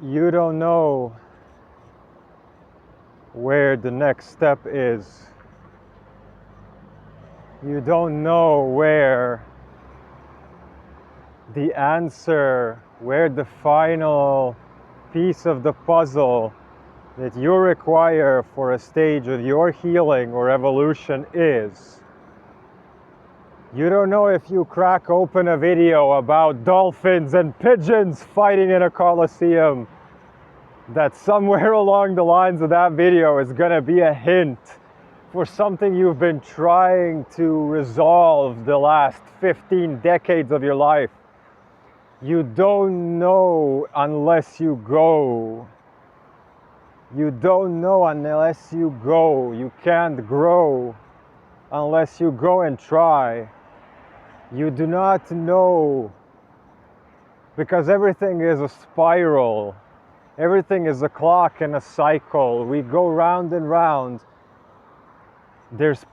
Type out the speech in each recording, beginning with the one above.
You don't know where the next step is. You don't know where the answer, where the final piece of the puzzle that you require for a stage of your healing or evolution is. You don't know if you crack open a video about dolphins and pigeons fighting in a coliseum, that somewhere along the lines of that video is going to be a hint for something you've been trying to resolve the last 15 decades of your life. You don't know unless you go. You don't know unless you go. You can't grow unless you go and try. You do not know, because everything is a spiral. Everything is a clock and a cycle. We go round and round. There's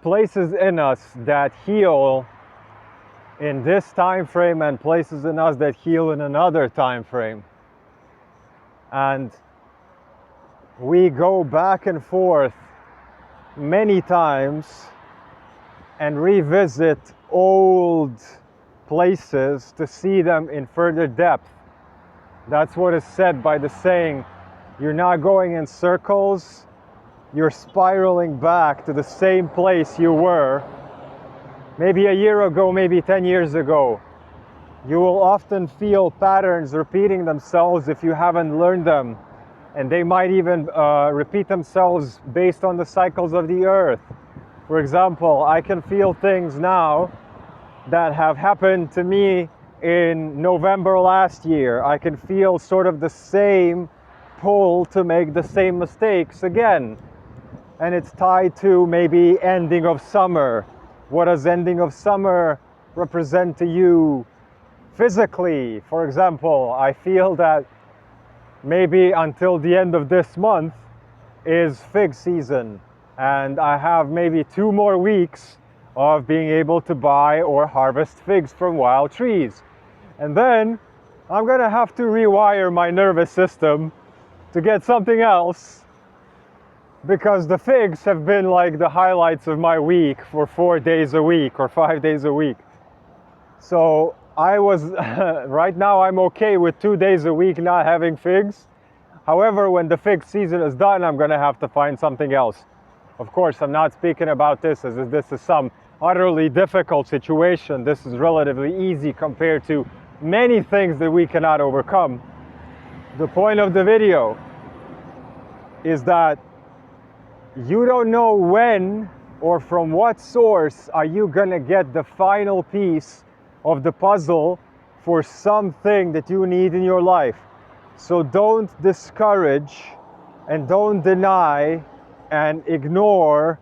places in us that heal in this time frame and places in us that heal in another time frame. And we go back and forth many times and revisit old places to see them in further depth. That's what is said by the saying, you're not going in circles, you're spiraling back to the same place you were maybe a year ago, maybe 10 years ago. You will often feel patterns repeating themselves if you haven't learned them. And they might even repeat themselves based on the cycles of the earth. For example, I can feel things now that have happened to me in November last year. I can feel sort of the same pull to make the same mistakes again. And it's tied to maybe ending of summer. What does ending of summer represent to you physically? For example, I feel that maybe until the end of this month is fig season, and I have maybe 2 more weeks of being able to buy or harvest figs from wild trees. And then I'm gonna have to rewire my nervous system to get something else, because the figs have been like the highlights of my week for 4 days a week or 5 days a week. So I was, right now I'm okay with 2 days a week not having figs. However, when the fig season is done, I'm gonna have to find something else. Of course, I'm not speaking about this as if this is some utterly difficult situation. This is relatively easy compared to many things that we cannot overcome. The point of the video is that you don't know when or from what source are you gonna get the final piece of the puzzle for something that you need in your life. So don't discourage and don't deny and ignore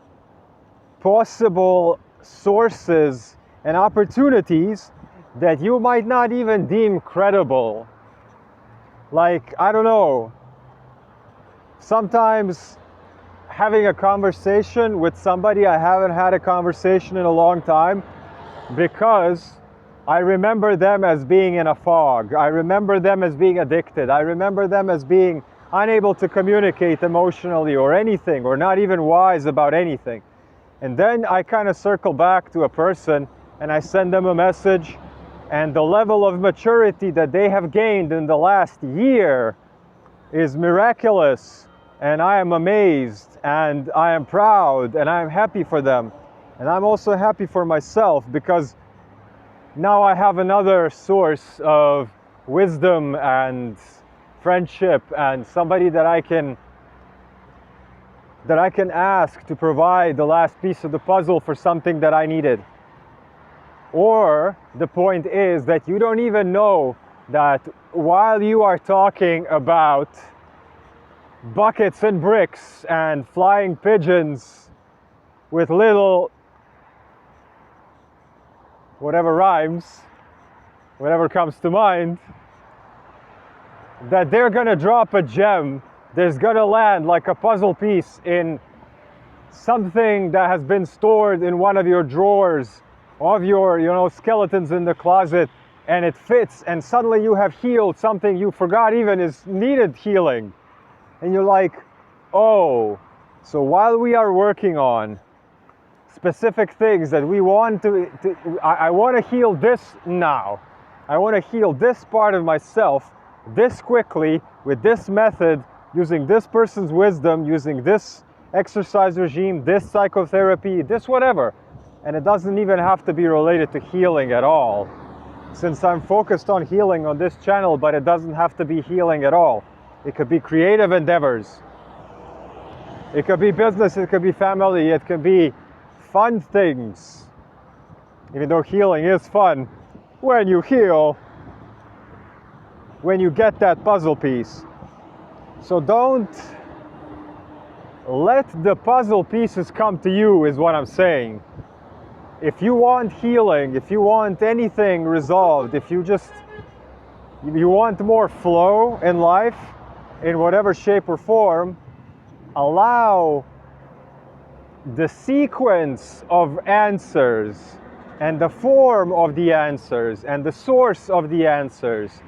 possible sources and opportunities that you might not even deem credible. Like, I don't know, sometimes having a conversation with somebody I haven't had a conversation in a long time, because I remember them as being in a fog. I remember them as being addicted. I remember them as being unable to communicate emotionally or anything, or not even wise about anything. And then I kind of circle back to a person and I send them a message, and the level of maturity that they have gained in the last year is miraculous. And I am amazed, and I am proud, and I am happy for them. And I'm also happy for myself, because now I have another source of wisdom and friendship, and somebody that I can ask to provide the last piece of the puzzle for something that I needed. Or the point is that you don't even know that while you are talking about buckets and bricks and flying pigeons with little whatever rhymes, whatever comes to mind, that they're gonna drop a gem, there's gonna land like a puzzle piece in something that has been stored in one of your drawers of your, skeletons in the closet and it fits, and suddenly you have healed something you forgot even is needed healing. And you're like, oh, so while we are working on specific things that we want I want to heal this now. I want to heal this part of myself this quickly with this method, using this person's wisdom, using this exercise regime, this psychotherapy, this whatever. And it doesn't even have to be related to healing at all, since I'm focused on healing on this channel, but it doesn't have to be healing at all. It could be creative endeavors. It could be business, it could be family, it could be fun things. Even though healing is fun, when you heal, when you get that puzzle piece. So don't let the puzzle pieces come to you, is what I'm saying. If you want healing, if you want anything resolved, if you want more flow in life, in whatever shape or form, allow the sequence of answers and the form of the answers and the source of the answers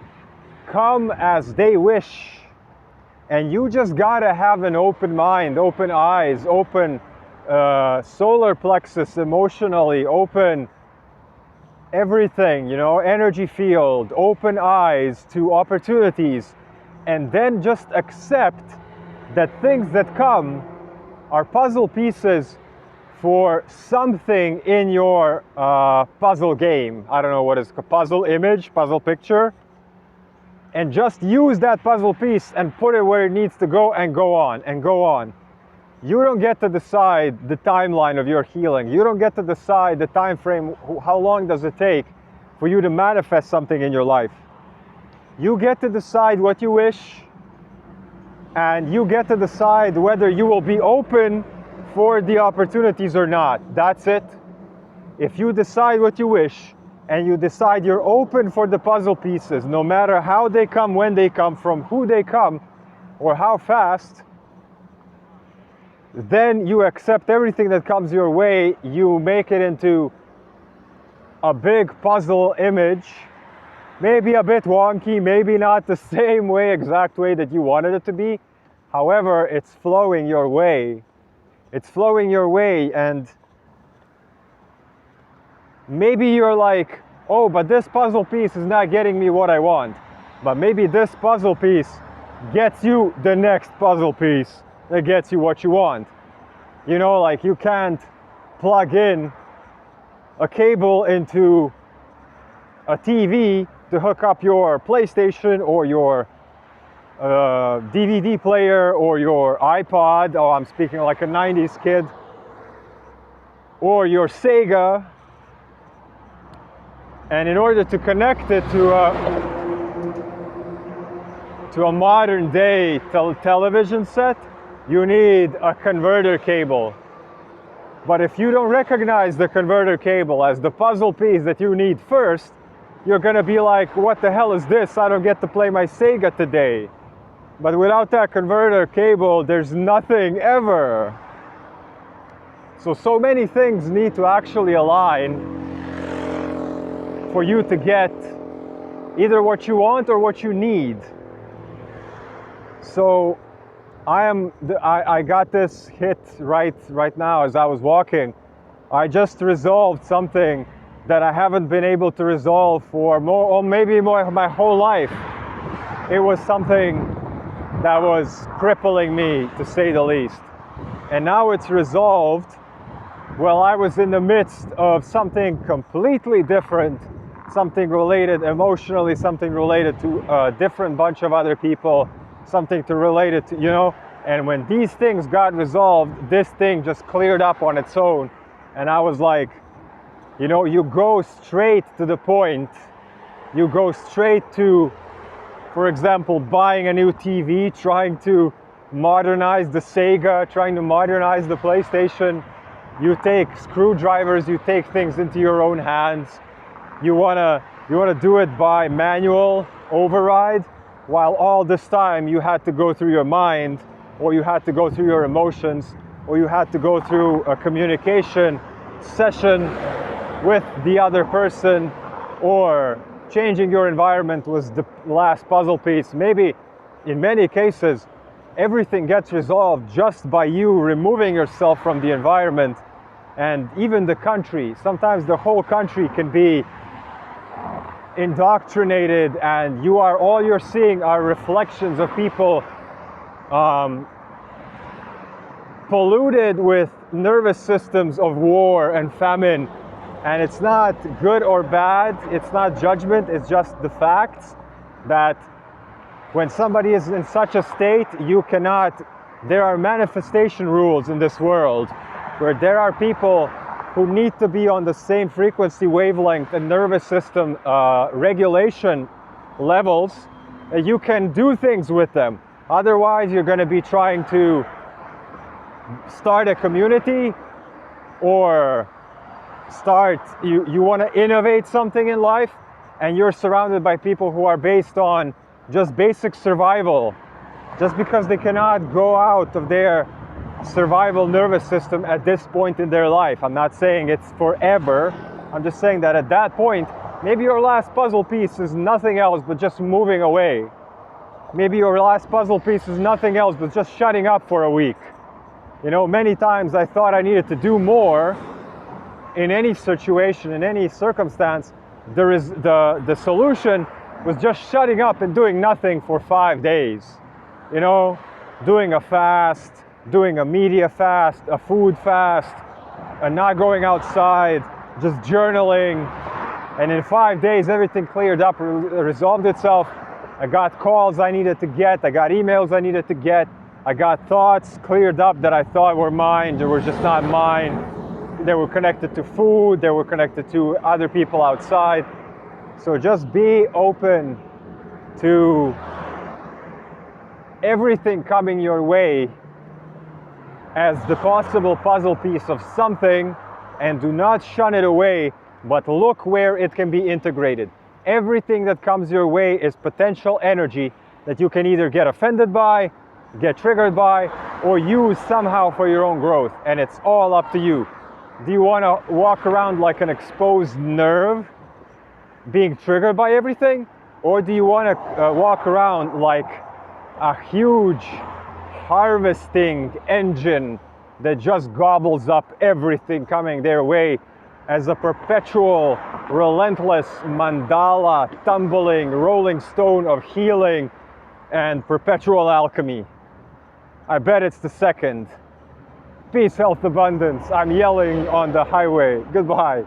come as they wish. And you just gotta have an open mind, open eyes, open solar plexus emotionally, open everything, energy field, open eyes to opportunities, and then just accept that things that come are puzzle pieces for something in your puzzle game. I don't know what is a puzzle image, puzzle picture. And just use that puzzle piece and put it where it needs to go and go on and go on. You don't get to decide the timeline of your healing. You don't get to decide the time frame, how long does it take for you to manifest something in your life. You get to decide what you wish, and you get to decide whether you will be open for the opportunities or not. That's it. If you decide what you wish, and you decide you're open for the puzzle pieces, no matter how they come, when they come, from who they come, or how fast, then you accept everything that comes your way. You make it into a big puzzle image, maybe a bit wonky, maybe not the same way, exact way that you wanted it to be. However, it's flowing your way. It's flowing your way, and maybe you're like, oh, but this puzzle piece is not getting me what I want. But maybe this puzzle piece gets you the next puzzle piece that gets you what you want. Like you can't plug in a cable into a TV to hook up your PlayStation or your DVD player or your iPod. Oh, I'm speaking like a 90s kid. Or your Sega. And in order to connect it to a modern day television set, you need a converter cable. But if you don't recognize the converter cable as the puzzle piece that you need first, you're gonna be like, what the hell is this? I don't get to play my Sega today. But without that converter cable, there's nothing ever. So many things need to actually align for you to get either what you want or what you need. So I got this hit right now as I was walking. I just resolved something that I haven't been able to resolve for my whole life. It was something that was crippling me, to say the least. And now it's resolved. Well, I was in the midst of something completely different, something related emotionally, something related to a different bunch of other people, something related to, and when these things got resolved, this thing just cleared up on its own. And I was like, you go straight to the point. You go straight to, for example, buying a new TV, trying to modernize the Sega, trying to modernize the PlayStation. You take screwdrivers, you take things into your own hands. You wanna do it by manual override, while all this time you had to go through your mind, or you had to go through your emotions, or you had to go through a communication session with the other person, or changing your environment was the last puzzle piece. Maybe in many cases, everything gets resolved just by you removing yourself from the environment. And even the country, sometimes the whole country can be indoctrinated, and all you're seeing are reflections of people polluted with nervous systems of war and famine. And it's not good or bad, it's not judgment, it's just the facts that when somebody is in such a state, there are manifestation rules in this world where there are people who need to be on the same frequency wavelength and nervous system regulation levels. You can do things with them. Otherwise, you're going to be trying to start a community or you want to innovate something in life, and you're surrounded by people who are based on just basic survival, just because they cannot go out of their survival nervous system at this point in their life. I'm not saying it's forever. I'm just saying that at that point, maybe your last puzzle piece is nothing else but just moving away. Maybe your last puzzle piece is nothing else but just shutting up for a week. You know, many times I thought I needed to do more in any situation, in any circumstance. The solution was just shutting up and doing nothing for 5 days. You know, doing a fast, doing a media fast, a food fast, and not going outside, just journaling. And in 5 days, everything cleared up, resolved itself. I got calls I needed to get, I got emails I needed to get, I got thoughts cleared up that I thought were mine, they were just not mine. They were connected to food, they were connected to other people outside. So just be open to everything coming your way as the possible puzzle piece of something, and do not shun it away, but look where it can be integrated. Everything that comes your way is potential energy that you can either get offended by, get triggered by, or use somehow for your own growth, and it's all up to you. Do you want to walk around like an exposed nerve, being triggered by everything? Or do you want to walk around like a huge harvesting engine that just gobbles up everything coming their way as a perpetual, relentless mandala, tumbling, rolling stone of healing and perpetual alchemy? I bet it's the second. Peace, health, abundance. I'm yelling on the highway. Goodbye.